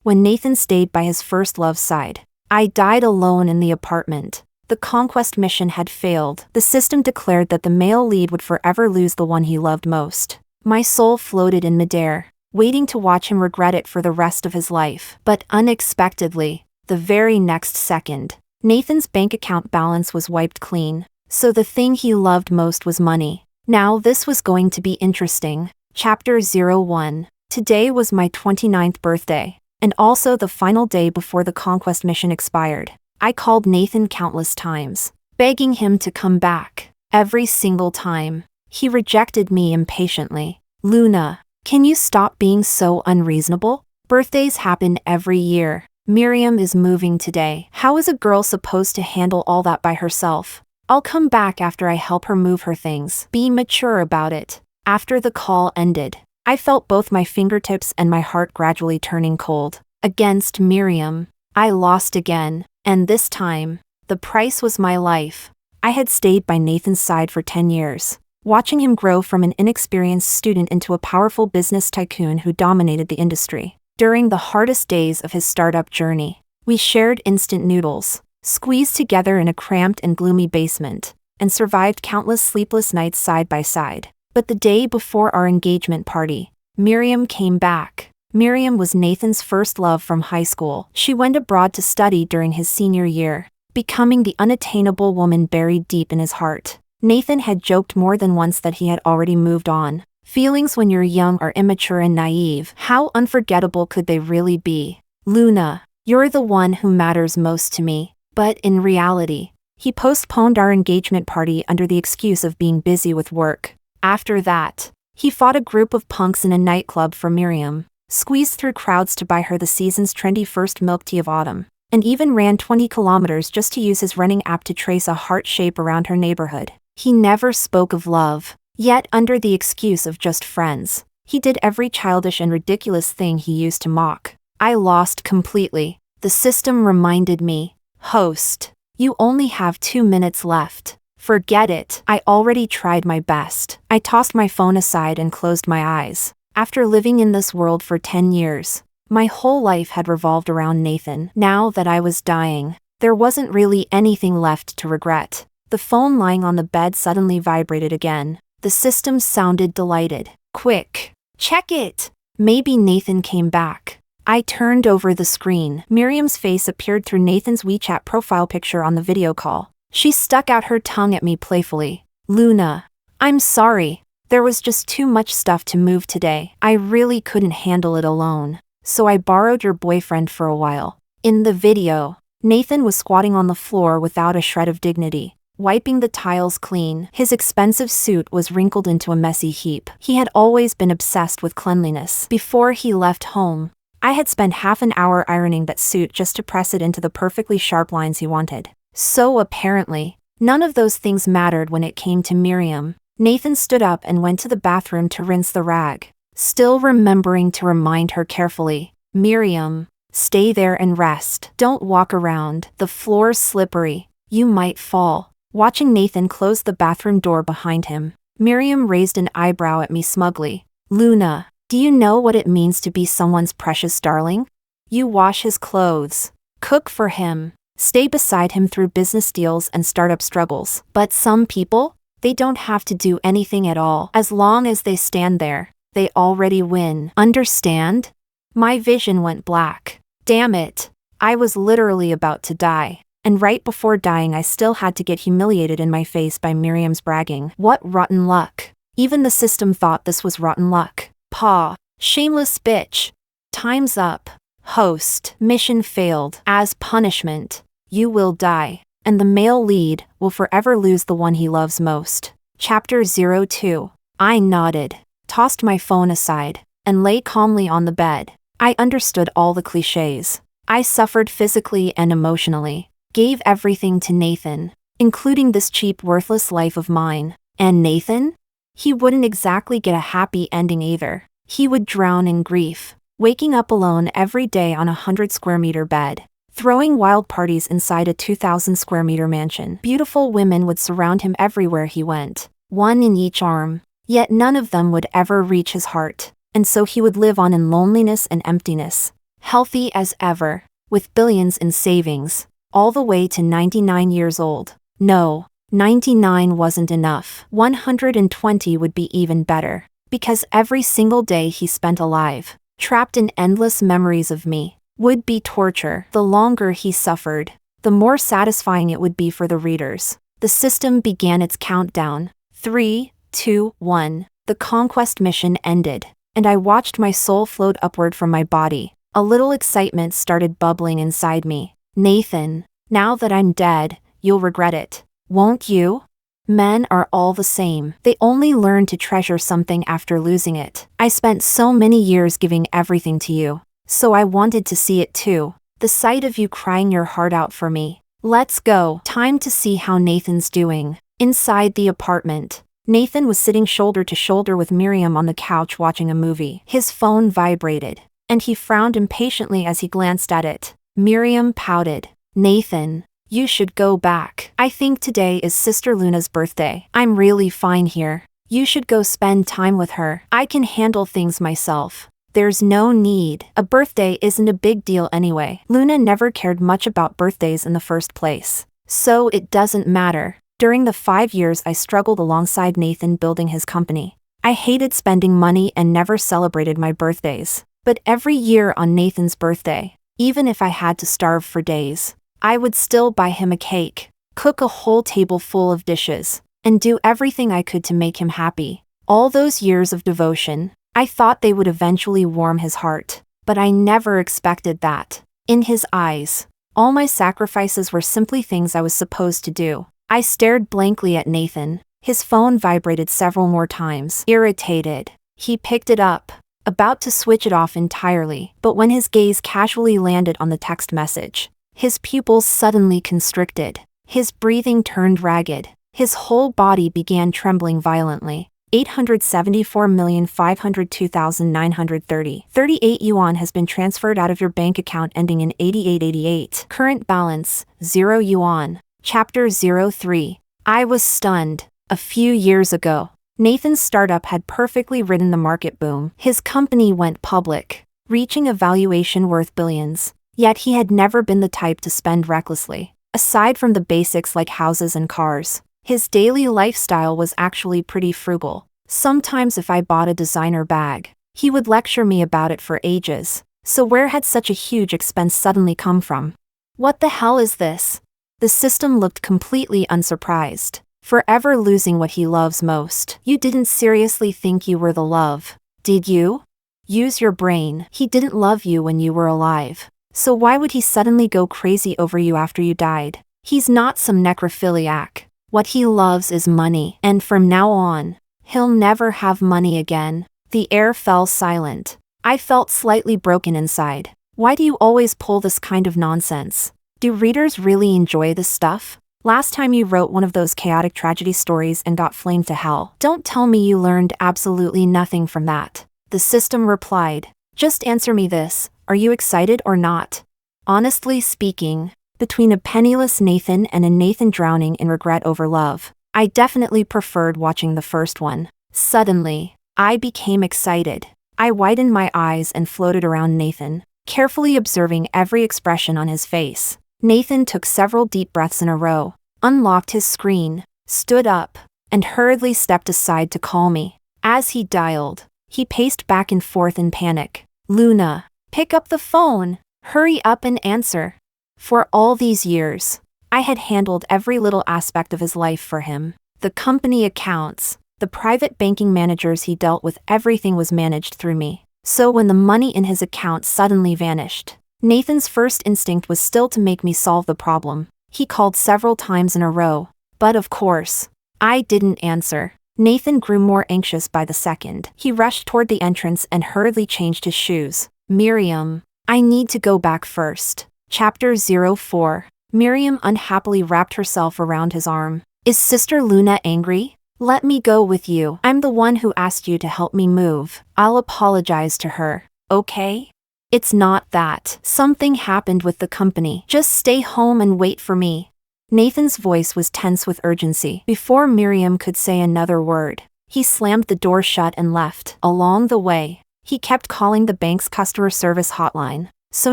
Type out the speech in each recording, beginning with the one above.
when Nathan stayed by his first love's side. I died alone in the apartment. The conquest mission had failed. The system declared that the male lead would forever lose the one he loved most. My soul floated in midair, waiting to watch him regret it for the rest of his life. But unexpectedly, the very next second, Nathan's bank account balance was wiped clean. So the thing he loved most was money. Now this was going to be interesting. Chapter 01. Today was my 29th birthday, and also the final day before the conquest mission expired. I called Nathan countless times, begging him to come back. Every single time, he rejected me impatiently. Luna, can you stop being so unreasonable? Birthdays happen every year. Miriam is moving today. How is a girl supposed to handle all that by herself? I'll come back after I help her move her things. Be mature about it. After the call ended, I felt both my fingertips and my heart gradually turning cold. Against Miriam, I lost again. And this time, the price was my life. I had stayed by Nathan's side for 10 years, watching him grow from an inexperienced student into a powerful business tycoon who dominated the industry. During the hardest days of his startup journey, we shared instant noodles, squeezed together in a cramped and gloomy basement, and survived countless sleepless nights side by side. But the day before our engagement party, Miriam came back. Miriam was Nathan's first love from high school. She went abroad to study during his senior year, becoming the unattainable woman buried deep in his heart. Nathan had joked more than once that he had already moved on. Feelings when you're young are immature and naive. How unforgettable could they really be? Luna, you're the one who matters most to me. But in reality, he postponed our engagement party under the excuse of being busy with work. After that, he fought a group of punks in a nightclub for Miriam, squeezed through crowds to buy her the season's trendy first milk tea of autumn, and even ran 20 kilometers just to use his running app to trace a heart shape around her neighborhood. He never spoke of love, yet under the excuse of just friends, he did every childish and ridiculous thing he used to mock. I lost completely. The system reminded me, "Host, you only have 2 minutes left. Forget it." I already tried my best. I tossed my phone aside and closed my eyes. After living in this world for 10 years, my whole life had revolved around Nathan. Now that I was dying, there wasn't really anything left to regret. The phone lying on the bed suddenly vibrated again. The system sounded delighted. "Quick, check it!" Maybe Nathan came back. I turned over the screen. Miriam's face appeared through Nathan's WeChat profile picture on the video call. She stuck out her tongue at me playfully. "Luna, I'm sorry. There was just too much stuff to move today. I really couldn't handle it alone. So I borrowed your boyfriend for a while." In the video, Nathan was squatting on the floor without a shred of dignity, wiping the tiles clean. His expensive suit was wrinkled into a messy heap. He had always been obsessed with cleanliness. Before he left home, I had spent half an hour ironing that suit just to press it into the perfectly sharp lines he wanted. So apparently, none of those things mattered when it came to Miriam. Nathan stood up and went to the bathroom to rinse the rag, still remembering to remind her carefully, "Miriam, stay there and rest. Don't walk around. The floor's slippery. You might fall." Watching Nathan close the bathroom door behind him, Miriam raised an eyebrow at me smugly. "Luna, do you know what it means to be someone's precious darling? You wash his clothes, cook for him, stay beside him through business deals and startup struggles. But some people, they don't have to do anything at all. As long as they stand there, they already win. Understand?" My vision went black. Damn it. I was literally about to die. And right before dying I still had to get humiliated in my face by Miriam's bragging. What rotten luck. Even the system thought this was rotten luck. Paw. Shameless bitch. Time's up. Host. Mission failed. As punishment, you will die. And the male lead will forever lose the one he loves most. Chapter 02. I nodded, tossed my phone aside, and lay calmly on the bed. I understood all the cliches. I suffered physically and emotionally, gave everything to Nathan, including this cheap, worthless life of mine. And Nathan? He wouldn't exactly get a happy ending either. He would drown in grief, waking up alone every day on a 100-square-meter bed, throwing wild parties inside a 2,000-square-meter mansion. Beautiful women would surround him everywhere he went, one in each arm, yet none of them would ever reach his heart, and so he would live on in loneliness and emptiness, healthy as ever, with billions in savings, all the way to 99 years old. No, 99 wasn't enough. 120 would be even better, because every single day he spent alive, trapped in endless memories of me, would be torture. The longer he suffered, the more satisfying it would be for the readers. The system began its countdown. 3, 2, 1. The conquest mission ended, and I watched my soul float upward from my body. A little excitement started bubbling inside me. Nathan, now that I'm dead, you'll regret it, won't you? Men are all the same. They only learn to treasure something after losing it. I spent so many years giving everything to you, so I wanted to see it too. The sight of you crying your heart out for me. Let's go. Time to see how Nathan's doing. Inside the apartment, Nathan was sitting shoulder to shoulder with Miriam on the couch watching a movie. His phone vibrated, and he frowned impatiently as he glanced at it. Miriam pouted. Nathan, you should go back. I think today is Sister Luna's birthday. I'm really fine here. You should go spend time with her. I can handle things myself. There's no need. A birthday isn't a big deal anyway. Luna never cared much about birthdays in the first place, so it doesn't matter. During the 5 years I struggled alongside Nathan building his company, I hated spending money and never celebrated my birthdays. But every year on Nathan's birthday, even if I had to starve for days, I would still buy him a cake, cook a whole table full of dishes, and do everything I could to make him happy. All those years of devotion, I thought they would eventually warm his heart, but I never expected that. In his eyes, all my sacrifices were simply things I was supposed to do. I stared blankly at Nathan. His phone vibrated several more times. Irritated, he picked it up, about to switch it off entirely, but when his gaze casually landed on the text message, his pupils suddenly constricted. His breathing turned ragged. His whole body began trembling violently. 874,502,930. 38 yuan has been transferred out of your bank account ending in 8888. Current balance, 0 yuan. Chapter 03. I was stunned. A few years ago, Nathan's startup had perfectly ridden the market boom. His company went public, reaching a valuation worth billions. Yet he had never been the type to spend recklessly. Aside from the basics like houses and cars, his daily lifestyle was actually pretty frugal. Sometimes if I bought a designer bag, he would lecture me about it for ages. So where had such a huge expense suddenly come from? What the hell is this? The system looked completely unsurprised. Forever losing what he loves most. You didn't seriously think you were the love, did you? Use your brain. He didn't love you when you were alive. So why would he suddenly go crazy over you after you died? He's not some necrophiliac. What he loves is money. And from now on, he'll never have money again. The air fell silent. I felt slightly broken inside. Why do you always pull this kind of nonsense? Do readers really enjoy this stuff? Last time you wrote one of those chaotic tragedy stories and got flamed to hell. Don't tell me you learned absolutely nothing from that. The system replied. Just answer me this, are you excited or not? Honestly speaking, between a penniless Nathan and a Nathan drowning in regret over love, I definitely preferred watching the first one. Suddenly, I became excited. I widened my eyes and floated around Nathan, carefully observing every expression on his face. Nathan took several deep breaths in a row, unlocked his screen, stood up, and hurriedly stepped aside to call me. As he dialed, he paced back and forth in panic. Luna, pick up the phone. Hurry up and answer. For all these years, I had handled every little aspect of his life for him. The company accounts, the private banking managers he dealt with, everything was managed through me. So when the money in his account suddenly vanished, Nathan's first instinct was still to make me solve the problem. He called several times in a row, but of course, I didn't answer. Nathan grew more anxious by the second. He rushed toward the entrance and hurriedly changed his shoes. Miriam, I need to go back first. Chapter 04. Miriam unhappily wrapped herself around his arm. Is Sister Luna angry? Let me go with you. I'm the one who asked you to help me move. I'll apologize to her, okay? It's not that. Something happened with the company. Just stay home and wait for me. Nathan's voice was tense with urgency. Before Miriam could say another word, he slammed the door shut and left. Along the way, he kept calling the bank's customer service hotline. so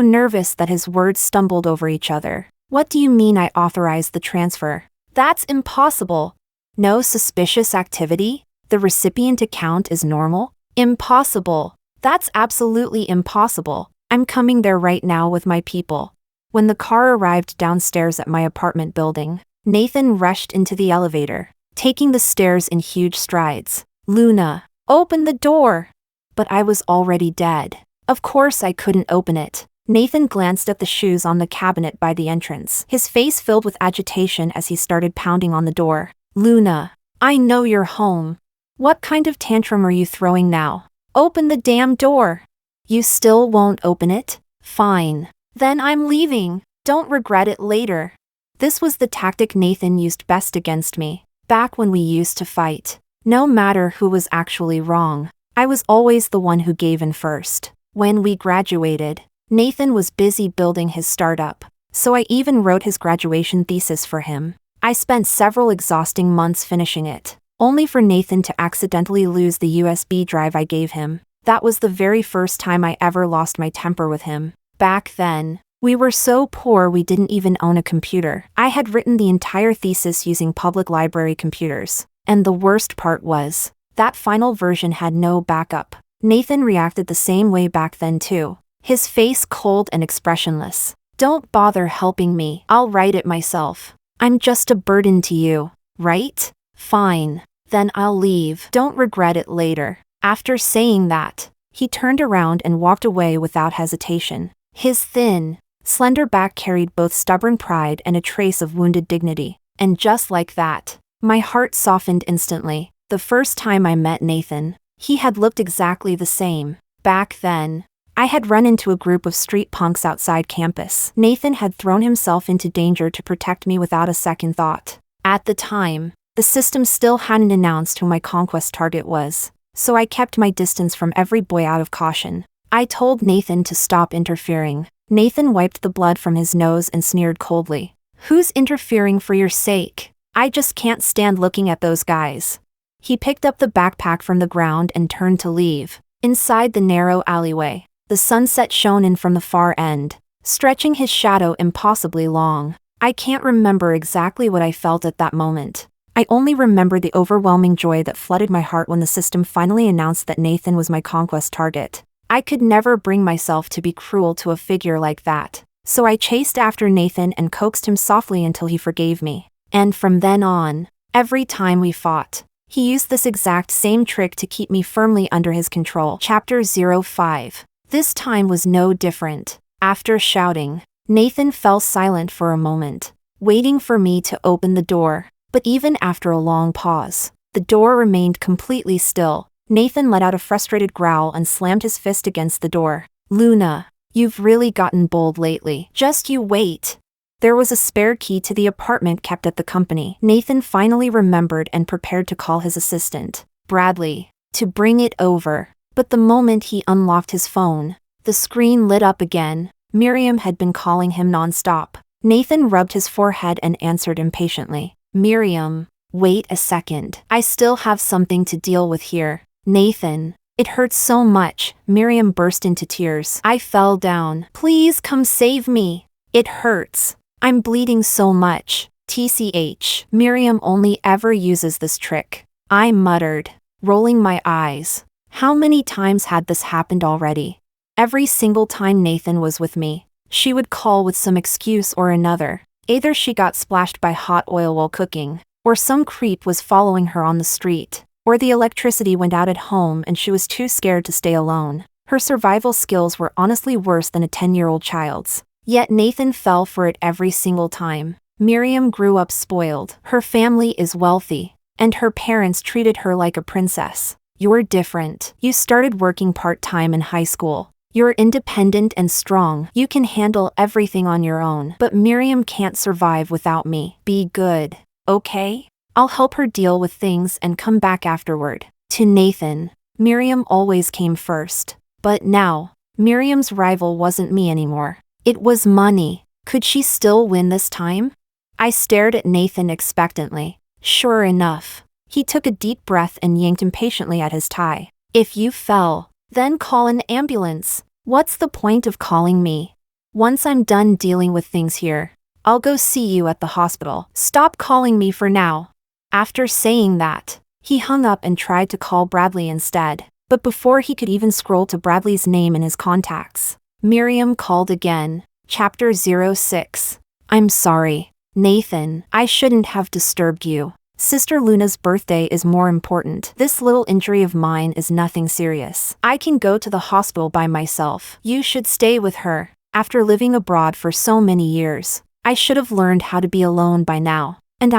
nervous that his words stumbled over each other. What do you mean I authorized the transfer? That's impossible. No suspicious activity? The recipient account is normal? Impossible. That's absolutely impossible. I'm coming there right now with my people. When the car arrived downstairs at my apartment building, Nathan rushed into the elevator, taking the stairs in huge strides. Luna, open the door! But I was already dead. Of course I couldn't open it. Nathan glanced at the shoes on the cabinet by the entrance, his face filled with agitation as he started pounding on the door. Luna, I know you're home. What kind of tantrum are you throwing now? Open the damn door. You still won't open it? Fine. Then I'm leaving. Don't regret it later. This was the tactic Nathan used best against me, back when we used to fight. No matter who was actually wrong, I was always the one who gave in first. When we graduated, Nathan was busy building his startup, so I even wrote his graduation thesis for him. I spent several exhausting months finishing it, only for Nathan to accidentally lose the USB drive I gave him. That was the very first time I ever lost my temper with him. Back then, we were so poor we didn't even own a computer. I had written the entire thesis using public library computers, and the worst part was, that final version had no backup. Nathan reacted the same way back then too, his face cold and expressionless. Don't bother helping me, I'll write it myself. I'm just a burden to you, right? Fine. Then I'll leave. Don't regret it later. After saying that, he turned around and walked away without hesitation. His thin, slender back carried both stubborn pride and a trace of wounded dignity. And just like that, my heart softened instantly. The first time I met Nathan, he had looked exactly the same. Back then, I had run into a group of street punks outside campus. Nathan had thrown himself into danger to protect me without a second thought. At the time, the system still hadn't announced who my conquest target was, so I kept my distance from every boy out of caution. I told Nathan to stop interfering. Nathan wiped the blood from his nose and sneered coldly. Who's interfering for your sake? I just can't stand looking at those guys. He picked up the backpack from the ground and turned to leave. Inside the narrow alleyway, the sunset shone in from the far end, stretching his shadow impossibly long. I can't remember exactly what I felt at that moment. I only remember the overwhelming joy that flooded my heart when the system finally announced that Nathan was my conquest target. I could never bring myself to be cruel to a figure like that, so I chased after Nathan and coaxed him softly until he forgave me. And from then on, every time we fought, he used this exact same trick to keep me firmly under his control. Chapter 05. This time was no different. After shouting, Nathan fell silent for a moment, waiting for me to open the door. But even after a long pause, the door remained completely still. Nathan let out a frustrated growl and slammed his fist against the door. Luna, you've really gotten bold lately. Just you wait. There was a spare key to the apartment kept at the company. Nathan finally remembered and prepared to call his assistant, Bradley, to bring it over. But the moment he unlocked his phone, the screen lit up again. Miriam had been calling him nonstop. Nathan rubbed his forehead and answered impatiently. Miriam, wait a second. I still have something to deal with here. Nathan, it hurts so much. Miriam burst into tears. I fell down. Please come save me. It hurts. I'm bleeding so much. TCH. Miriam only ever uses this trick. I muttered, rolling my eyes. How many times had this happened already? Every single time Nathan was with me, she would call with some excuse or another. Either she got splashed by hot oil while cooking, or some creep was following her on the street, or the electricity went out at home and she was too scared to stay alone. Her survival skills were honestly worse than a 10-year-old child's. Yet Nathan fell for it every single time. Miriam grew up spoiled. Her family is wealthy, and her parents treated her like a princess. You're different. You started working part-time in high school. You're independent and strong. You can handle everything on your own. But Miriam can't survive without me. Be good, okay? I'll help her deal with things and come back afterward. To Nathan, Miriam always came first. But now, Miriam's rival wasn't me anymore. It was money. Could she still win this time? I stared at Nathan expectantly. Sure enough, he took a deep breath and yanked impatiently at his tie. If you fell, then call an ambulance. What's the point of calling me? Once I'm done dealing with things here, I'll go see you at the hospital. Stop calling me for now." After saying that, he hung up and tried to call Bradley instead. But before he could even scroll to Bradley's name in his contacts, Miriam called again. Chapter 06. "I'm sorry, Nathan. I shouldn't have disturbed you. Sister Luna's birthday is more important. This little injury of mine is nothing serious. I can go to the hospital by myself. You should stay with her. After living abroad for so many years, I should have learned how to be alone by now. And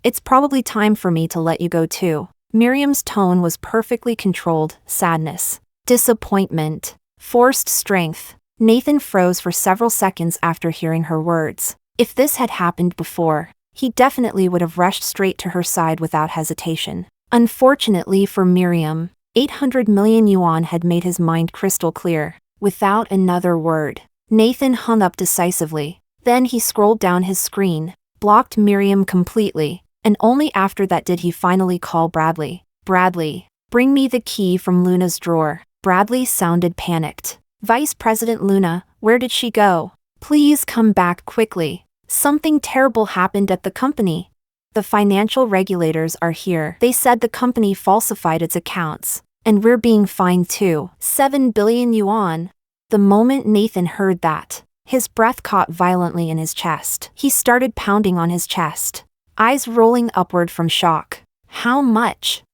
it's probably time for me to let you go too." Miriam's tone was perfectly controlled: sadness, disappointment, forced strength. Nathan froze for several seconds after hearing her words. If this had happened before, he definitely would have rushed straight to her side without hesitation. Unfortunately for Miriam, 800 million yuan had made his mind crystal clear. Without another word, Nathan hung up decisively. Then he scrolled down his screen, blocked Miriam completely, and only after that did he finally call Bradley. "Bradley, bring me the key from Luna's drawer." Bradley sounded panicked. "Vice President Luna, where did she go? Please come back quickly. Something terrible happened at the company. The financial regulators are here. They said the company falsified its accounts, and we're being fined too. 7 billion yuan. The moment Nathan heard that, his breath caught violently in his chest. He started pounding on his chest, eyes rolling upward from shock. "How much?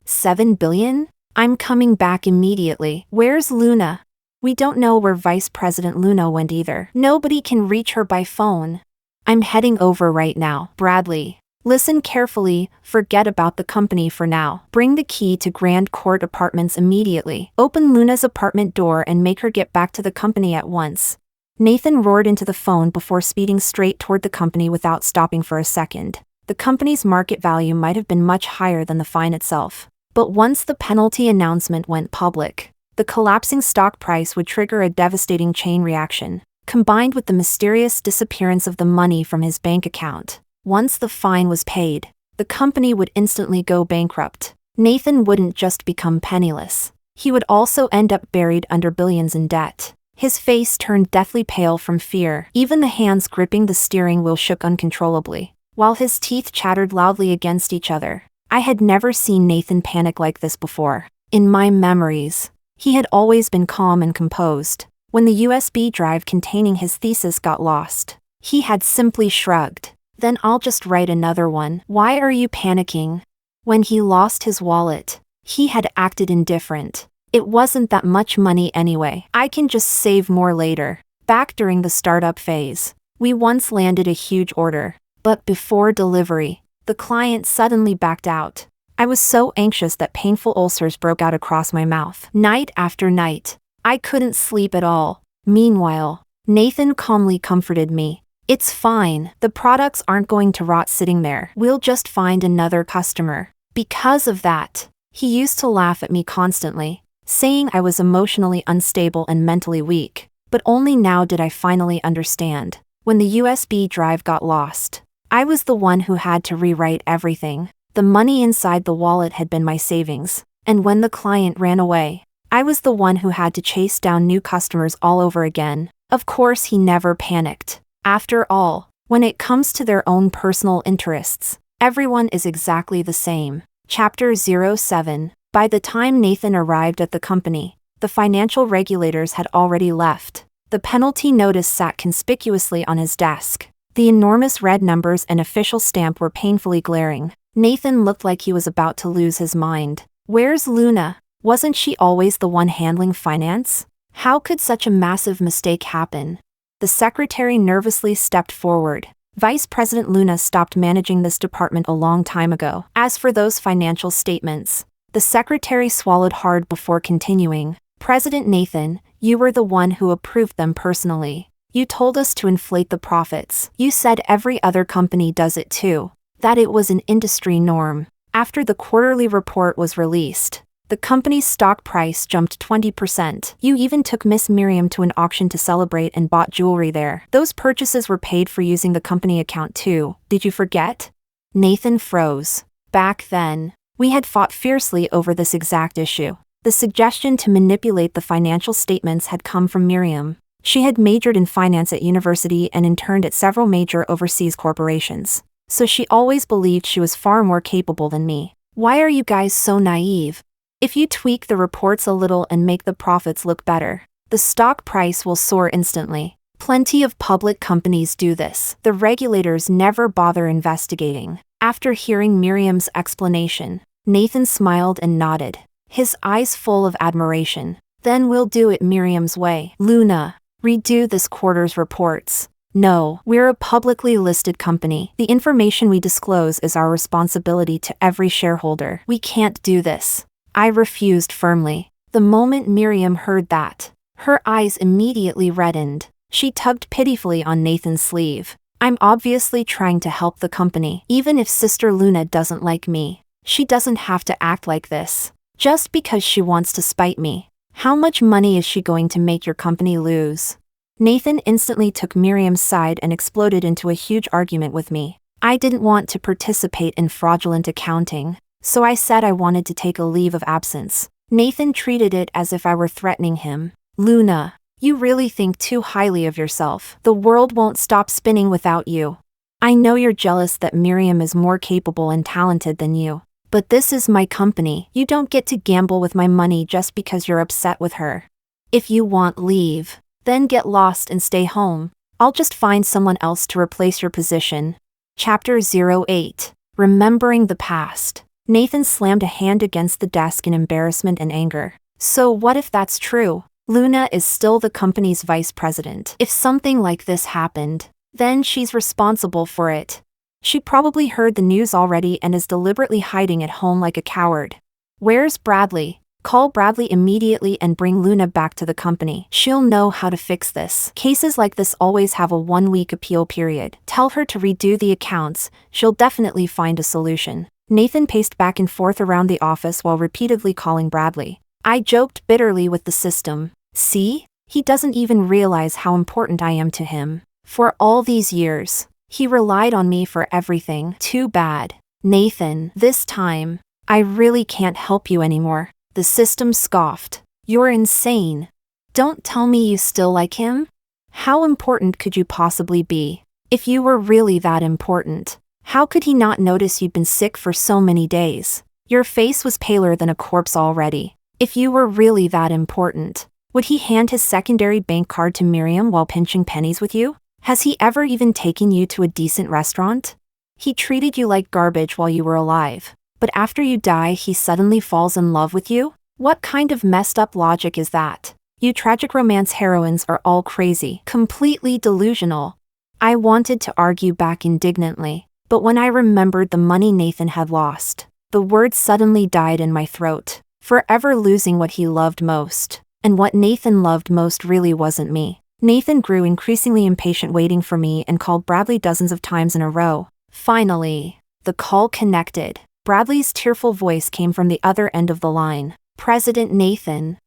7 billion? I'm coming back immediately. Where's Luna? We don't know where Vice President Luna went either. Nobody can reach her by phone. I'm heading over right now." "Bradley, listen carefully, forget about the company for now. Bring the key to Grand Court Apartments immediately. Open Luna's apartment door and make her get back to the company at once." Nathan roared into the phone before speeding straight toward the company without stopping for a second. The company's market value might have been much higher than the fine itself. But once the penalty announcement went public, the collapsing stock price would trigger a devastating chain reaction, combined with the mysterious disappearance of the money from his bank account. Once the fine was paid, the company would instantly go bankrupt. Nathan wouldn't just become penniless. He would also end up buried under billions in debt. His face turned deathly pale from fear. Even the hands gripping the steering wheel shook uncontrollably, while his teeth chattered loudly against each other. I had never seen Nathan panic like this before. In my memories, he had always been calm and composed. When the USB drive containing his thesis got lost, he had simply shrugged. "Then I'll just write another one." "Why are you panicking?" When he lost his wallet, he had acted indifferent. "It wasn't that much money anyway. I can just save more later." Back during the startup phase, we once landed a huge order, but before delivery, the client suddenly backed out. I was so anxious that painful ulcers broke out across my mouth. Night after night, I couldn't sleep at all. Meanwhile, Nathan calmly comforted me. "It's fine. The products aren't going to rot sitting there. We'll just find another customer." Because of that, he used to laugh at me constantly, saying I was emotionally unstable and mentally weak. But only now did I finally understand. When the USB drive got lost, I was the one who had to rewrite everything. The money inside the wallet had been my savings, and when the client ran away, I was the one who had to chase down new customers all over again. Of course he never panicked. After all, when it comes to their own personal interests, everyone is exactly the same. Chapter 07. By the time Nathan arrived at the company, the financial regulators had already left. The penalty notice sat conspicuously on his desk. The enormous red numbers and official stamp were painfully glaring. Nathan looked like he was about to lose his mind. Where's Luna? Wasn't she always the one handling finance? How could such a massive mistake happen? The secretary nervously stepped forward. Vice President Luna stopped managing this department a long time ago. As for those financial statements, the secretary swallowed hard before continuing. President Nathan, you were the one who approved them personally. You told us to inflate the profits. You said every other company does it too. That it was an industry norm. After the quarterly report was released, the company's stock price jumped 20%. You even took Miss Miriam to an auction to celebrate and bought jewelry there. Those purchases were paid for using the company account too. Did you forget? Nathan froze. Back then, we had fought fiercely over this exact issue. The suggestion to manipulate the financial statements had come from Miriam. She had majored in finance at university and interned at several major overseas corporations. So she always believed she was far more capable than me. Why are you guys so naive? If you tweak the reports a little and make the profits look better, the stock price will soar instantly. Plenty of public companies do this. The regulators never bother investigating. After hearing Miriam's explanation, Nathan smiled and nodded, his eyes full of admiration. Then we'll do it Miriam's way. Luna, redo this quarter's reports. No, we're a publicly listed company. The information we disclose is our responsibility to every shareholder. We can't do this. I refused firmly. The moment Miriam heard that, her eyes immediately reddened. She tugged pitifully on Nathan's sleeve. I'm obviously trying to help the company. Even if Sister Luna doesn't like me, she doesn't have to act like this. Just because she wants to spite me. How much money is she going to make your company lose? Nathan instantly took Miriam's side and exploded into a huge argument with me. I didn't want to participate in fraudulent accounting, so I said I wanted to take a leave of absence. Nathan treated it as if I were threatening him. Luna, you really think too highly of yourself. The world won't stop spinning without you. I know you're jealous that Miriam is more capable and talented than you. But this is my company. You don't get to gamble with my money just because you're upset with her. If you want leave, then get lost and stay home. I'll just find someone else to replace your position. Chapter 08. Remembering the past. Nathan slammed a hand against the desk in embarrassment and anger. So what if that's true? Luna is still the company's vice president. If something like this happened, then she's responsible for it. She probably heard the news already and is deliberately hiding at home like a coward. Where's Bradley? Call Bradley immediately and bring Luna back to the company. She'll know how to fix this. Cases like this always have a 1-week appeal period. Tell her to redo the accounts. She'll definitely find a solution. Nathan paced back and forth around the office while repeatedly calling Bradley. I joked bitterly with the system. See? He doesn't even realize how important I am to him. For all these years, he relied on me for everything. Too bad. Nathan, this time, I really can't help you anymore. The system scoffed. You're insane. Don't tell me you still like him? How important could you possibly be? If you were really that important, how could he not notice you'd been sick for so many days? Your face was paler than a corpse already. If you were really that important, would he hand his secondary bank card to Miriam while pinching pennies with you? Has he ever even taken you to a decent restaurant? He treated you like garbage while you were alive, but after you die he suddenly falls in love with you? What kind of messed up logic is that? You tragic romance heroines are all crazy, completely delusional. I wanted to argue back indignantly, but when I remembered the money Nathan had lost, the words suddenly died in my throat. Forever losing what he loved most. And what Nathan loved most really wasn't me. Nathan grew increasingly impatient waiting for me and called Bradley dozens of times in a row. Finally, the call connected. Bradley's tearful voice came from the other end of the line. President Nathan.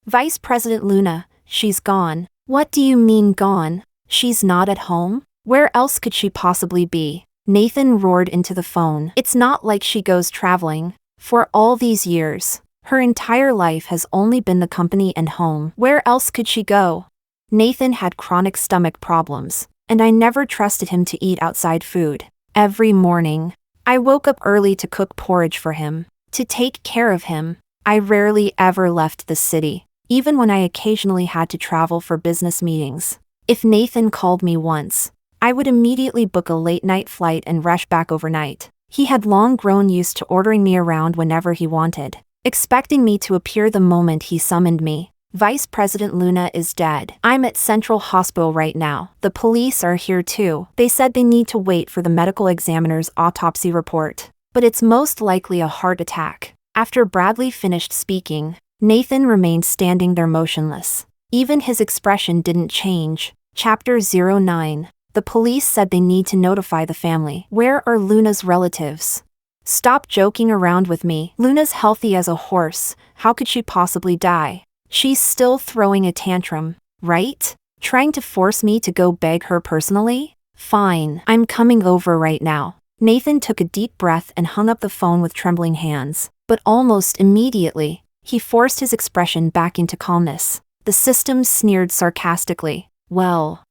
Vice President Luna, she's gone. What do you mean gone? She's not at home? Where else could she possibly be? Nathan roared into the phone. It's not like she goes traveling. For all these years, her entire life has only been the company and home. Where else could she go? Nathan had chronic stomach problems, and I never trusted him to eat outside food. Every morning, I woke up early to cook porridge for him, to take care of him. I rarely ever left the city, even when I occasionally had to travel for business meetings. If Nathan called me once, I would immediately book a late-night flight and rush back overnight. He had long grown used to ordering me around whenever he wanted, expecting me to appear the moment he summoned me. Vice President Luna is dead. I'm at Central Hospital right now. The police are here too. They said they need to wait for the medical examiner's autopsy report, but it's most likely a heart attack. After Bradley finished speaking, Nathan remained standing there motionless. Even his expression didn't change. Chapter 09. The police said they need to notify the family. Where are Luna's relatives? Stop joking around with me. Luna's healthy as a horse. How could she possibly die? She's still throwing a tantrum, right? Trying to force me to go beg her personally? Fine, I'm coming over right now. Nathan took a deep breath and hung up the phone with trembling hands. But almost immediately, He forced his expression back into calmness. The system sneered sarcastically. Well,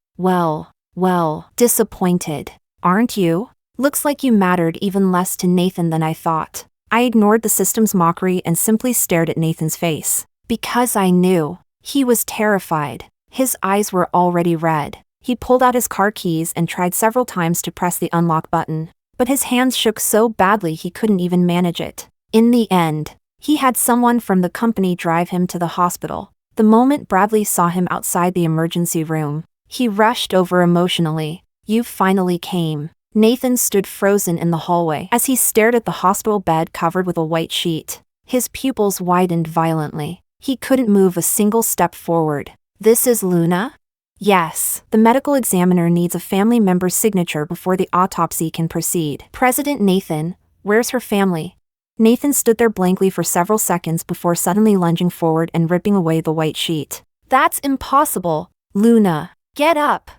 disappointed, aren't you? Looks like you mattered even less to Nathan than I thought. I ignored the system's mockery and simply stared at Nathan's face. Because I knew. He was terrified. His eyes were already red. He pulled out his car keys and tried several times to press the unlock button. But his hands shook so badly he couldn't even manage it. In the end, he had someone from the company drive him to the hospital. The moment Bradley saw him outside the emergency room, he rushed over emotionally. You finally came. Nathan stood frozen in the hallway as he stared at the hospital bed covered with a white sheet. His pupils widened violently. He couldn't move a single step forward. This is Luna? Yes. The medical examiner needs a family member's signature before the autopsy can proceed. President Nathan, where's her family? Nathan stood there blankly for several seconds before suddenly lunging forward and ripping away the white sheet. That's impossible. Luna, get up.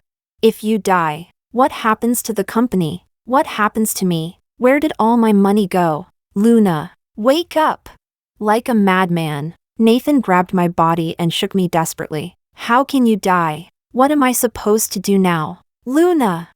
If you die, what happens to the company? What happens to me? Where did all my money go? Luna, wake up. Like a madman, Nathan grabbed my body and shook me desperately. How can you die? What am I supposed to do now? Luna,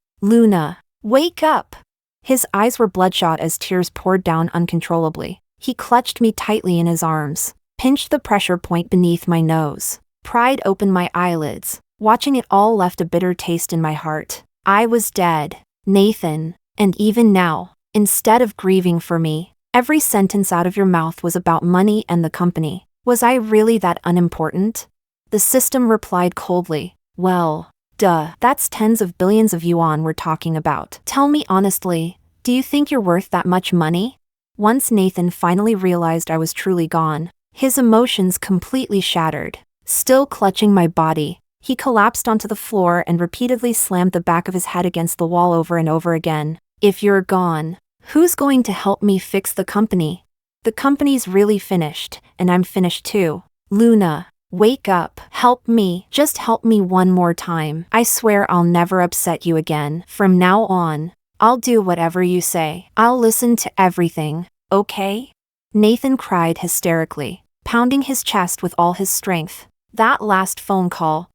wake up. His eyes were bloodshot as tears poured down uncontrollably. He clutched me tightly in his arms, pinched the pressure point beneath my nose, pried open my eyelids. Watching it all left a bitter taste in my heart. I was dead, Nathan, and even now, instead of grieving for me, every sentence out of your mouth was about money and the company. Was I really that unimportant? The system replied coldly. Well, duh, that's tens of billions of yuan we're talking about. Tell me honestly, do you think you're worth that much money? Once Nathan finally realized I was truly gone, his emotions completely shattered. Still clutching my body, he collapsed onto the floor and repeatedly slammed the back of his head against the wall over and over again. If you're gone, who's going to help me fix the company? The company's really finished, and I'm finished too. Luna, wake up. Help me. Just help me one more time. I swear I'll never upset you again. From now on, I'll do whatever you say. I'll listen to everything, okay? Nathan cried hysterically, pounding his chest with all his strength. That last phone call.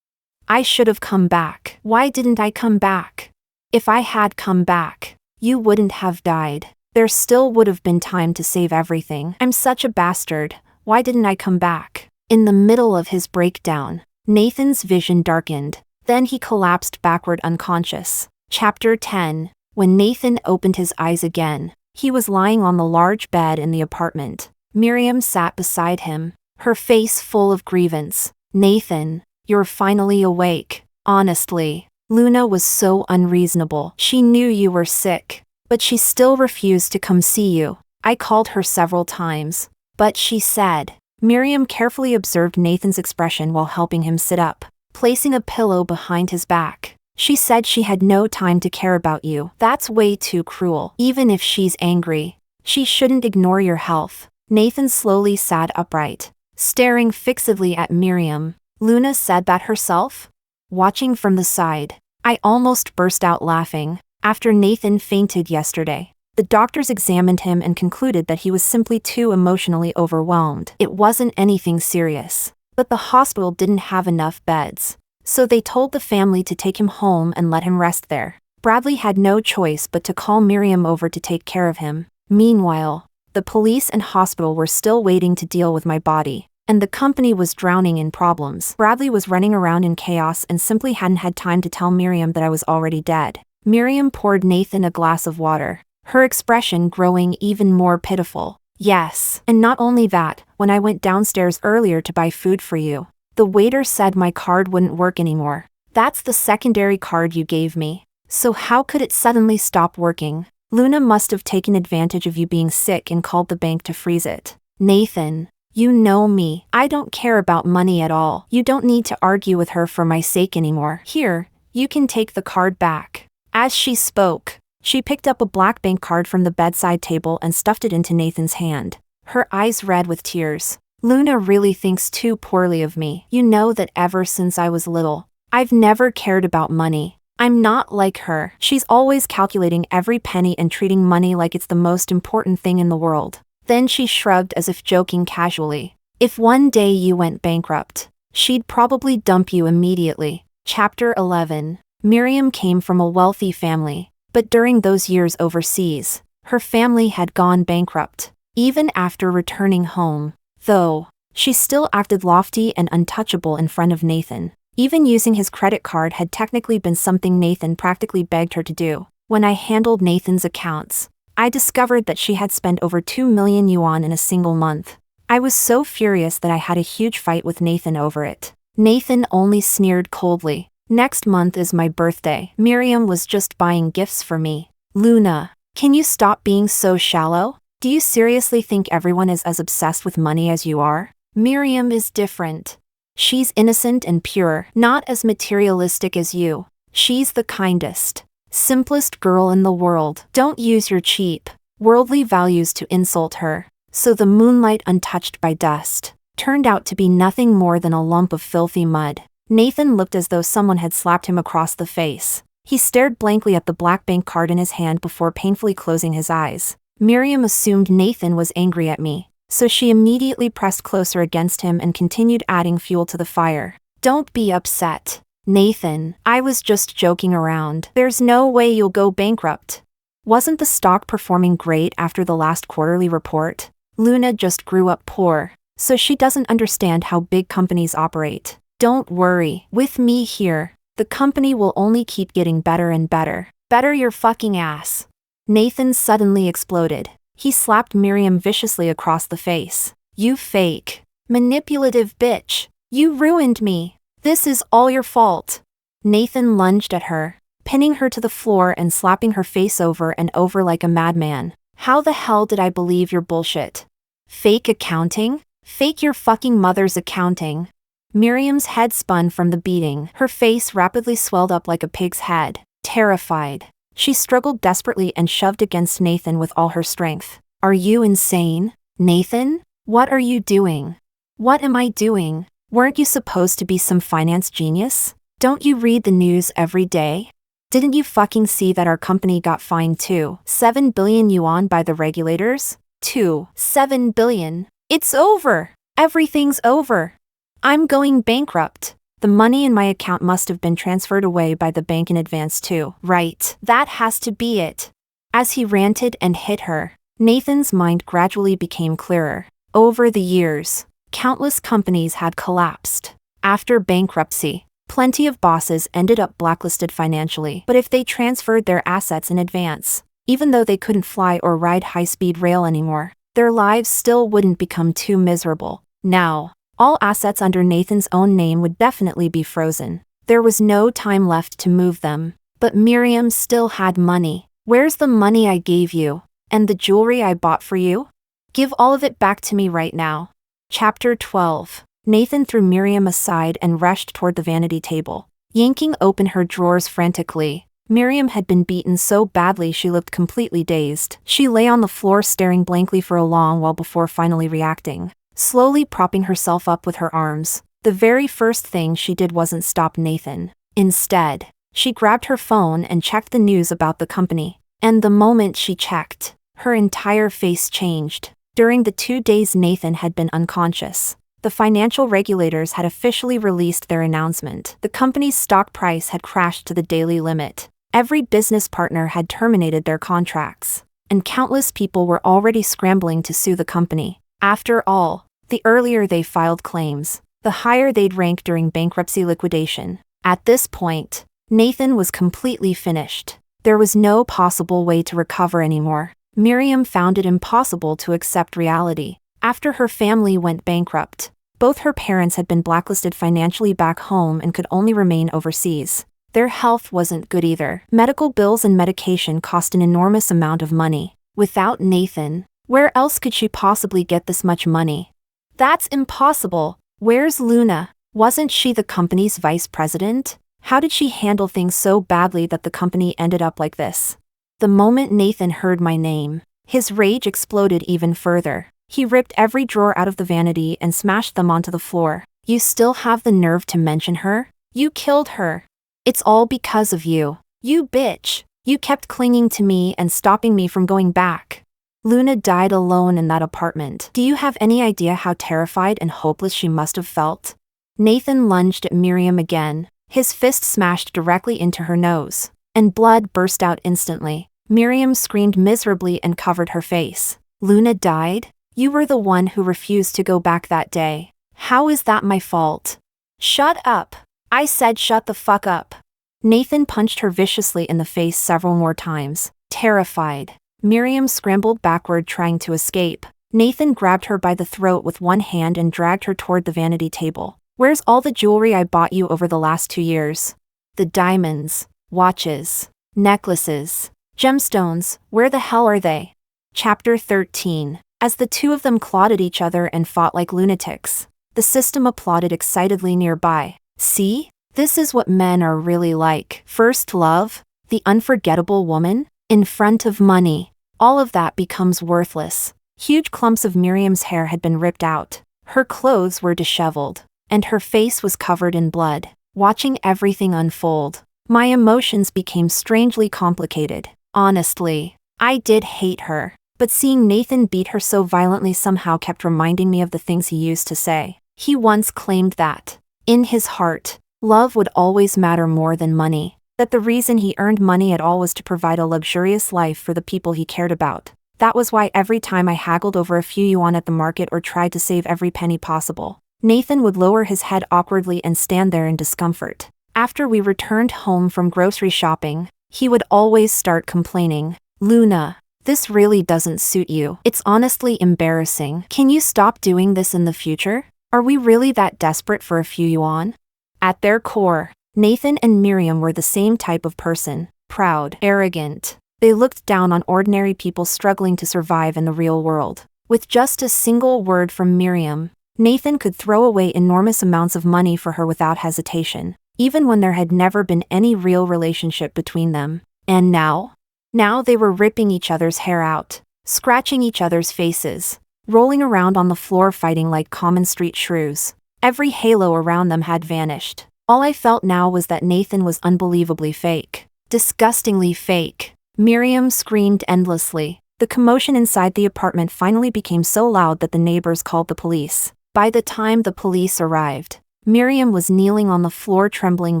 I should have come back. Why didn't I come back? If I had come back, you wouldn't have died. There still would have been time to save everything. I'm such a bastard. Why didn't I come back? In the middle of his breakdown, Nathan's vision darkened. Then he collapsed backward unconscious. Chapter 10. When Nathan opened his eyes again, he was lying on the large bed in the apartment. Miriam sat beside him, her face full of grievance. Nathan, you're finally awake. Honestly, Luna was so unreasonable. She knew you were sick, but she still refused to come see you. I called her several times, but she said. Miriam carefully observed Nathan's expression while helping him sit up, placing a pillow behind his back. She said she had no time to care about you. That's way too cruel. Even if she's angry, she shouldn't ignore your health. Nathan slowly sat upright, staring fixedly at Miriam. Luna said that herself? Watching from the side, I almost burst out laughing. After Nathan fainted yesterday, the doctors examined him and concluded that he was simply too emotionally overwhelmed. It wasn't anything serious, but the hospital didn't have enough beds, so they told the family to take him home and let him rest there. Bradley had no choice but to call Miriam over to take care of him. Meanwhile, the police and hospital were still waiting to deal with my body, and the company was drowning in problems. Bradley was running around in chaos and simply hadn't had time to tell Miriam that I was already dead. Miriam poured Nathan a glass of water, her expression growing even more pitiful. Yes, and not only that, when I went downstairs earlier to buy food for you, the waiter said my card wouldn't work anymore. That's the secondary card you gave me. So how could it suddenly stop working? Luna must have taken advantage of you being sick and called the bank to freeze it. Nathan, you know me. I don't care about money at all. You don't need to argue with her for my sake anymore. Here, you can take the card back. As she spoke, she picked up a black bank card from the bedside table and stuffed it into Nathan's hand, her eyes red with tears. Luna really thinks too poorly of me. You know that ever since I was little, I've never cared about money. I'm not like her. She's always calculating every penny and treating money like it's the most important thing in the world. Then she shrugged as if joking casually. If one day you went bankrupt, she'd probably dump you immediately. Chapter 11. Miriam came from a wealthy family, but during those years overseas, her family had gone bankrupt. Even after returning home, though, she still acted lofty and untouchable in front of Nathan. Even using his credit card had technically been something Nathan practically begged her to do. When I handled Nathan's accounts, I discovered that she had spent over 2 million yuan in a single month. I was so furious that I had a huge fight with Nathan over it. Nathan only sneered coldly. Next month is my birthday. Miriam was just buying gifts for me. Luna, can you stop being so shallow? Do you seriously think everyone is as obsessed with money as you are? Miriam is different. She's innocent and pure, not as materialistic as you. She's the kindest, simplest girl in the world. Don't use your cheap, worldly values to insult her. So the moonlight, untouched by dust, turned out to be nothing more than a lump of filthy mud. Nathan looked as though someone had slapped him across the face. He stared blankly at the black bank card in his hand before painfully closing his eyes. Miriam assumed Nathan was angry at me, so she immediately pressed closer against him and continued adding fuel to the fire. Don't be upset, Nathan. I was just joking around. There's no way you'll go bankrupt. Wasn't the stock performing great after the last quarterly report? Luna just grew up poor, so she doesn't understand how big companies operate. Don't worry, with me here, the company will only keep getting better and better. Better your fucking ass. Nathan suddenly exploded. He slapped Miriam viciously across the face. You fake, manipulative bitch. You ruined me. This is all your fault. Nathan lunged at her, pinning her to the floor and slapping her face over and over like a madman. How the hell did I believe your bullshit? Fake accounting? Fake your fucking mother's accounting. Miriam's head spun from the beating. Her face rapidly swelled up like a pig's head. Terrified, she struggled desperately and shoved against Nathan with all her strength. Are you insane, Nathan? What are you doing? What am I doing? Weren't you supposed to be some finance genius? Don't you read the news every day? Didn't you fucking see that our company got fined 7 billion yuan by the regulators? 7 billion. It's over. Everything's over. I'm going bankrupt. The money in my account must have been transferred away by the bank in advance too. Right. That has to be it. As he ranted and hit her, Nathan's mind gradually became clearer. Over the years, countless companies had collapsed. After bankruptcy, plenty of bosses ended up blacklisted financially. But if they transferred their assets in advance, even though they couldn't fly or ride high-speed rail anymore, their lives still wouldn't become too miserable. Now, all assets under Nathan's own name would definitely be frozen. There was no time left to move them. But Miriam still had money. Where's the money I gave you? And the jewelry I bought for you? Give all of it back to me right now. Chapter 12. Nathan threw Miriam aside and rushed toward the vanity table, yanking open her drawers frantically. Miriam had been beaten so badly she looked completely dazed. She lay on the floor staring blankly for a long while before finally reacting. Slowly propping herself up with her arms, the very first thing she did wasn't stop Nathan. Instead, she grabbed her phone and checked the news about the company. And the moment she checked, her entire face changed. During the 2 days Nathan had been unconscious, the financial regulators had officially released their announcement. The company's stock price had crashed to the daily limit. Every business partner had terminated their contracts, and countless people were already scrambling to sue the company. After all, the earlier they filed claims, the higher they'd rank during bankruptcy liquidation. At this point, Nathan was completely finished. There was no possible way to recover anymore. Miriam found it impossible to accept reality. After her family went bankrupt, both her parents had been blacklisted financially back home and could only remain overseas. Their health wasn't good either. Medical bills and medication cost an enormous amount of money. Without Nathan, where else could she possibly get this much money? That's impossible. Where's Luna? Wasn't she the company's vice president? How did she handle things so badly that the company ended up like this? The moment Nathan heard my name, his rage exploded even further. He ripped every drawer out of the vanity and smashed them onto the floor. You still have the nerve to mention her? You killed her. It's all because of you. You bitch. You kept clinging to me and stopping me from going back. Luna died alone in that apartment. Do you have any idea how terrified and hopeless she must have felt? Nathan lunged at Miriam again. His fist smashed directly into her nose, and blood burst out instantly. Miriam screamed miserably and covered her face. Luna died? You were the one who refused to go back that day. How is that my fault? Shut up. I said shut the fuck up. Nathan punched her viciously in the face several more times. Terrified, Miriam scrambled backward trying to escape. Nathan grabbed her by the throat with one hand and dragged her toward the vanity table. Where's all the jewelry I bought you over the last 2 years? The diamonds, watches, necklaces, gemstones, where the hell are they? Chapter 13. As the two of them clawed at each other and fought like lunatics, the system applauded excitedly nearby. See? This is what men are really like. First love, the unforgettable woman, in front of money. All of that becomes worthless. Huge clumps of Miriam's hair had been ripped out. Her clothes were disheveled, and her face was covered in blood. Watching everything unfold, my emotions became strangely complicated. Honestly, I did hate her, but seeing Nathan beat her so violently somehow kept reminding me of the things he used to say. He once claimed that, in his heart, love would always matter more than money, that the reason he earned money at all was to provide a luxurious life for the people he cared about. That was why every time I haggled over a few yuan at the market or tried to save every penny possible, Nathan would lower his head awkwardly and stand there in discomfort. After we returned home from grocery shopping, he would always start complaining. Luna, this really doesn't suit you. It's honestly embarrassing. Can you stop doing this in the future? Are we really that desperate for a few yuan? At their core, Nathan and Miriam were the same type of person, proud, arrogant. They looked down on ordinary people struggling to survive in the real world. With just a single word from Miriam, Nathan could throw away enormous amounts of money for her without hesitation, even when there had never been any real relationship between them. And now? Now they were ripping each other's hair out, scratching each other's faces, rolling around on the floor fighting like common street shrews. Every halo around them had vanished. All I felt now was that Nathan was unbelievably fake. Disgustingly fake. Miriam screamed endlessly. The commotion inside the apartment finally became so loud that the neighbors called the police. By the time the police arrived, Miriam was kneeling on the floor trembling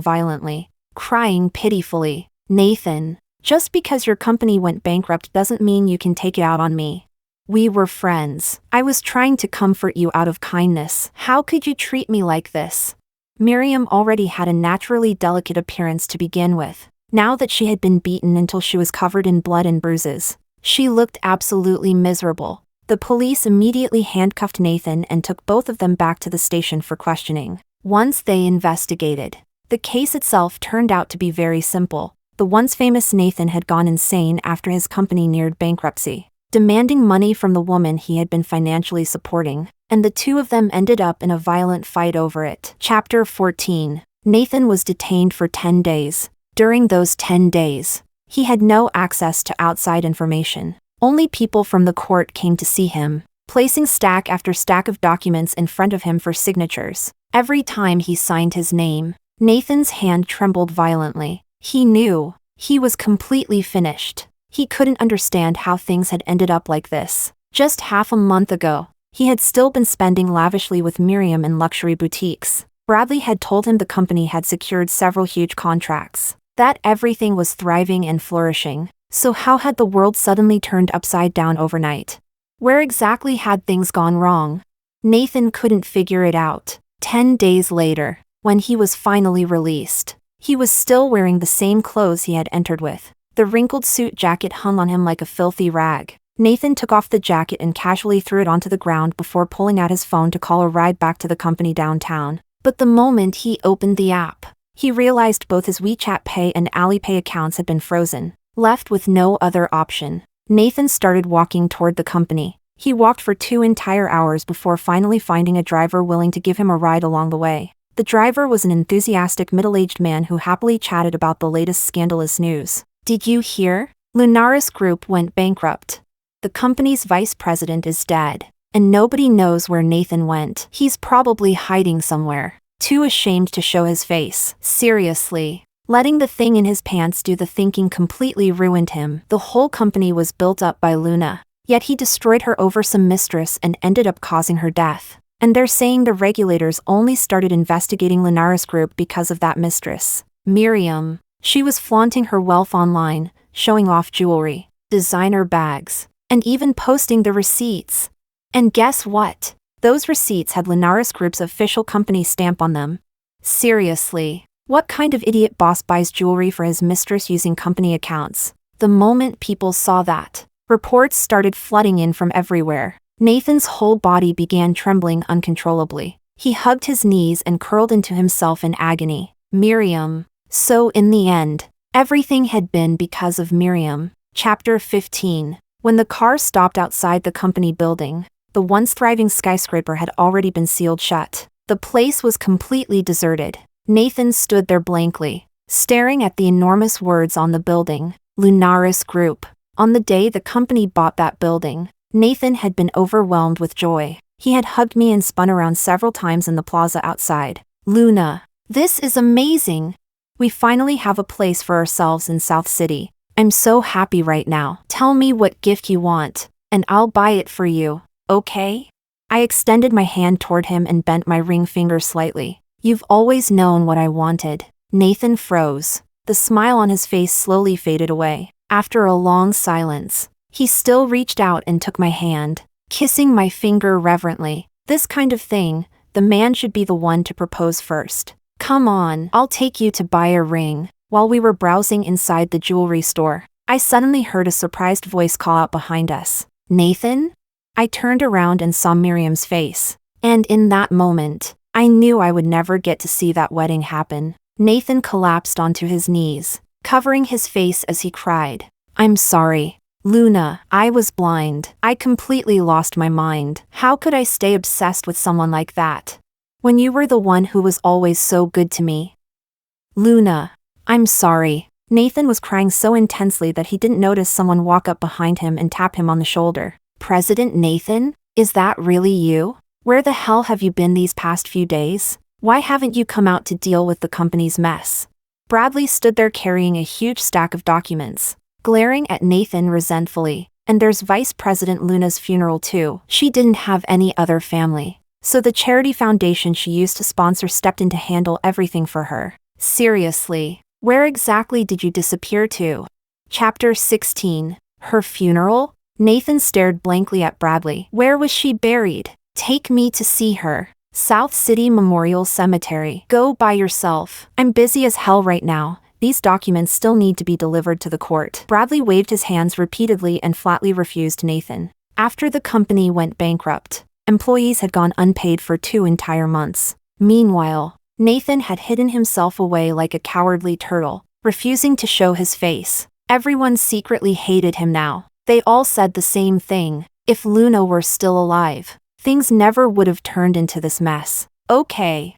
violently, crying pitifully. Nathan, just because your company went bankrupt doesn't mean you can take it out on me. We were friends. I was trying to comfort you out of kindness. How could you treat me like this? Miriam already had a naturally delicate appearance to begin with. Now that she had been beaten until she was covered in blood and bruises, she looked absolutely miserable. The police immediately handcuffed Nathan and took both of them back to the station for questioning. Once they investigated, the case itself turned out to be very simple. The once famous Nathan had gone insane after his company neared bankruptcy, demanding money from the woman he had been financially supporting, and the two of them ended up in a violent fight over it. Chapter 14. Nathan was detained for 10 days. During those 10 days, he had no access to outside information. Only people from the court came to see him, placing stack after stack of documents in front of him for signatures. Every time he signed his name, Nathan's hand trembled violently. He knew he was completely finished. He couldn't understand how things had ended up like this. Just half a month ago, he had still been spending lavishly with Miriam in luxury boutiques. Bradley had told him the company had secured several huge contracts, that everything was thriving and flourishing. So how had the world suddenly turned upside down overnight? Where exactly had things gone wrong? Nathan couldn't figure it out. 10 days later, when he was finally released, he was still wearing the same clothes he had entered with. The wrinkled suit jacket hung on him like a filthy rag. Nathan took off the jacket and casually threw it onto the ground before pulling out his phone to call a ride back to the company downtown. But the moment he opened the app, he realized both his WeChat Pay and Alipay accounts had been frozen. Left with no other option, Nathan started walking toward the company. He walked for 2 entire hours before finally finding a driver willing to give him a ride along the way. The driver was an enthusiastic middle-aged man who happily chatted about the latest scandalous news. Did you hear? Lunaris Group went bankrupt. The company's vice president is dead, and nobody knows where Nathan went. He's probably hiding somewhere, too ashamed to show his face. Seriously. Letting the thing in his pants do the thinking completely ruined him. The whole company was built up by Luna. Yet he destroyed her over some mistress and ended up causing her death. And they're saying the regulators only started investigating Linares Group because of that mistress. Miriam. She was flaunting her wealth online, showing off jewelry, designer bags, and even posting the receipts. And guess what? Those receipts had Linares Group's official company stamp on them. Seriously, what kind of idiot boss buys jewelry for his mistress using company accounts? The moment people saw that, reports started flooding in from everywhere. Nathan's whole body began trembling uncontrollably. He hugged his knees and curled into himself in agony. Miriam. So in the end, everything had been because of Miriam. Chapter 15. When the car stopped outside the company building, the once thriving skyscraper had already been sealed shut. The place was completely deserted. Nathan stood there blankly, staring at the enormous words on the building. Linares Group. On the day the company bought that building, Nathan had been overwhelmed with joy. He had hugged me and spun around several times in the plaza outside. Luna, this is amazing. We finally have a place for ourselves in South City. I'm so happy right now. Tell me what gift you want, and I'll buy it for you, okay? I extended my hand toward him and bent my ring finger slightly. You've always known what I wanted. Nathan froze. The smile on his face slowly faded away. After a long silence, he still reached out and took my hand, kissing my finger reverently. This kind of thing, the man should be the one to propose first. Come on, I'll take you to buy a ring. While we were browsing inside the jewelry store, I suddenly heard a surprised voice call out behind us. Nathan? I turned around and saw Miriam's face. And in that moment, I knew I would never get to see that wedding happen. Nathan collapsed onto his knees, covering his face as he cried. I'm sorry. Luna, I was blind. I completely lost my mind. How could I stay obsessed with someone like that? When you were the one who was always so good to me. Luna, I'm sorry. Nathan was crying so intensely that he didn't notice someone walk up behind him and tap him on the shoulder. President Nathan? Is that really you? Where the hell have you been these past few days? Why haven't you come out to deal with the company's mess? Bradley stood there carrying a huge stack of documents, glaring at Nathan resentfully. And there's Vice President Luna's funeral too. She didn't have any other family, so the charity foundation she used to sponsor stepped in to handle everything for her. Seriously, where exactly did you disappear to? Chapter 16. Her funeral? Nathan stared blankly at Bradley. Where was she buried? Take me to see her. South City Memorial Cemetery. Go by yourself. I'm busy as hell right now. These documents still need to be delivered to the court. Bradley waved his hands repeatedly and flatly refused Nathan. After the company went bankrupt, employees had gone unpaid for 2 entire months. Meanwhile, Nathan had hidden himself away like a cowardly turtle, refusing to show his face. Everyone secretly hated him now. They all said the same thing. If Luna were still alive, things never would have turned into this mess. Okay.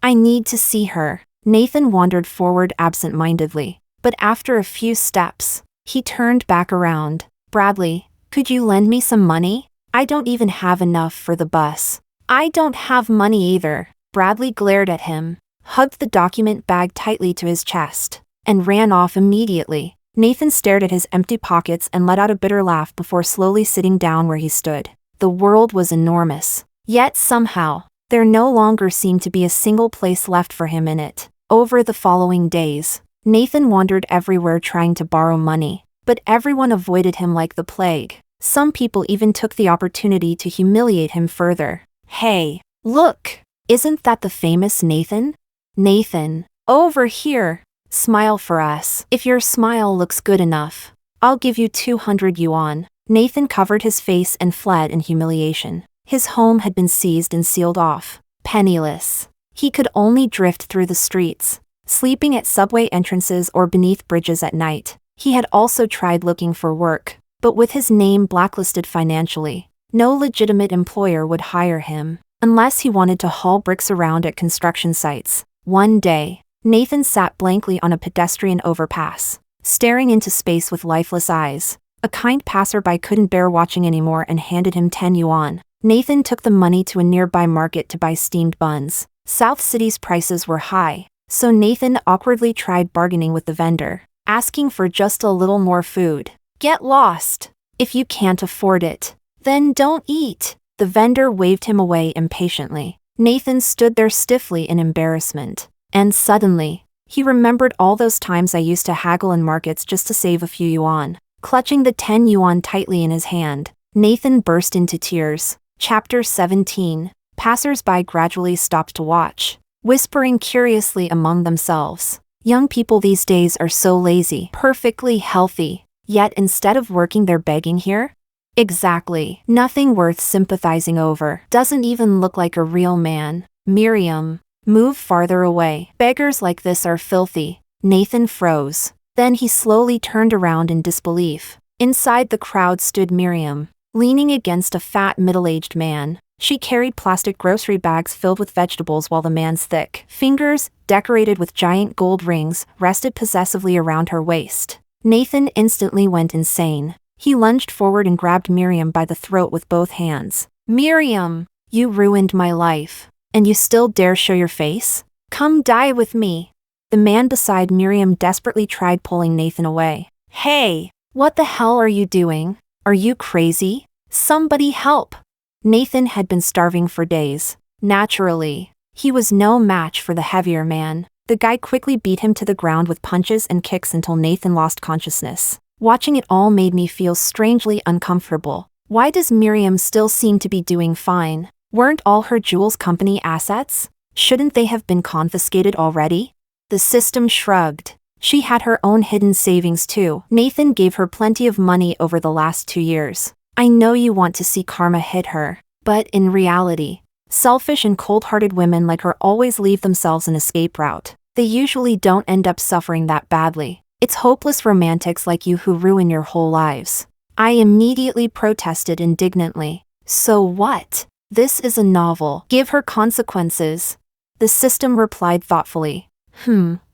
I need to see her. Nathan wandered forward absent-mindedly, but after a few steps, he turned back around. Bradley, could you lend me some money? I don't even have enough for the bus. I don't have money either. Bradley glared at him, hugged the document bag tightly to his chest, and ran off immediately. Nathan stared at his empty pockets and let out a bitter laugh before slowly sitting down where he stood. The world was enormous. Yet somehow, there no longer seemed to be a single place left for him in it. Over the following days, Nathan wandered everywhere trying to borrow money, but everyone avoided him like the plague. Some people even took the opportunity to humiliate him further. Hey, look! Isn't that the famous Nathan? Nathan, over here! Smile for us. If your smile looks good enough, I'll give you 200 yuan. Nathan covered his face and fled in humiliation. His home had been seized and sealed off. Penniless, he could only drift through the streets, sleeping at subway entrances or beneath bridges at night. He had also tried looking for work, but with his name blacklisted financially, no legitimate employer would hire him, unless he wanted to haul bricks around at construction sites. One day, Nathan sat blankly on a pedestrian overpass, staring into space with lifeless eyes. A kind passerby couldn't bear watching anymore and handed him 10 yuan. Nathan took the money to a nearby market to buy steamed buns. South City's prices were high, so Nathan awkwardly tried bargaining with the vendor, asking for just a little more food. Get lost! If you can't afford it, then don't eat. The vendor waved him away impatiently. Nathan stood there stiffly in embarrassment. And suddenly, he remembered all those times I used to haggle in markets just to save a few yuan. Clutching the 10 yuan tightly in his hand, Nathan burst into tears. Chapter 17. Passers-by gradually stopped to watch, whispering curiously among themselves. Young people these days are so lazy, perfectly healthy, yet instead of working they're begging here? Exactly. Nothing worth sympathizing over. Doesn't even look like a real man. Miriam, move farther away. Beggars like this are filthy. Nathan froze. Then he slowly turned around in disbelief. Inside the crowd stood Miriam, leaning against a fat middle-aged man. She carried plastic grocery bags filled with vegetables while the man's thick fingers, decorated with giant gold rings, rested possessively around her waist. Nathan instantly went insane. He lunged forward and grabbed Miriam by the throat with both hands. Miriam, you ruined my life. And you still dare show your face? Come die with me. The man beside Miriam desperately tried pulling Nathan away. Hey, what the hell are you doing? Are you crazy? Somebody help. Nathan had been starving for days. Naturally, he was no match for the heavier man. The guy quickly beat him to the ground with punches and kicks until Nathan lost consciousness. Watching it all made me feel strangely uncomfortable. Why does Miriam still seem to be doing fine? Weren't all her jewels company assets? Shouldn't they have been confiscated already? The system shrugged. She had her own hidden savings too. Nathan gave her plenty of money over the last 2 years. I know you want to see karma hit her, but in reality, selfish and cold-hearted women like her always leave themselves an escape route. They usually don't end up suffering that badly. It's hopeless romantics like you who ruin your whole lives. I immediately protested indignantly. So what? This is a novel. Give her consequences. The system replied thoughtfully.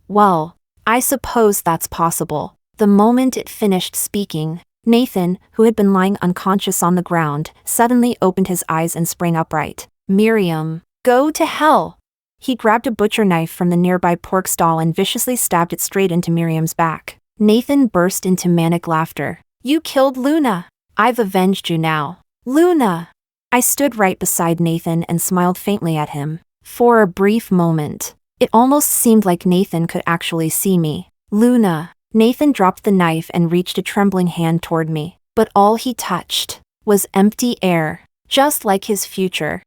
Well, I suppose that's possible. The moment it finished speaking, Nathan, who had been lying unconscious on the ground, suddenly opened his eyes and sprang upright. Miriam, go to hell! He grabbed a butcher knife from the nearby pork stall and viciously stabbed it straight into Miriam's back. Nathan burst into manic laughter. You killed Luna! I've avenged you now. Luna! I stood right beside Nathan and smiled faintly at him. For a brief moment, it almost seemed like Nathan could actually see me. Luna. Nathan dropped the knife and reached a trembling hand toward me, but all he touched was empty air, just like his future.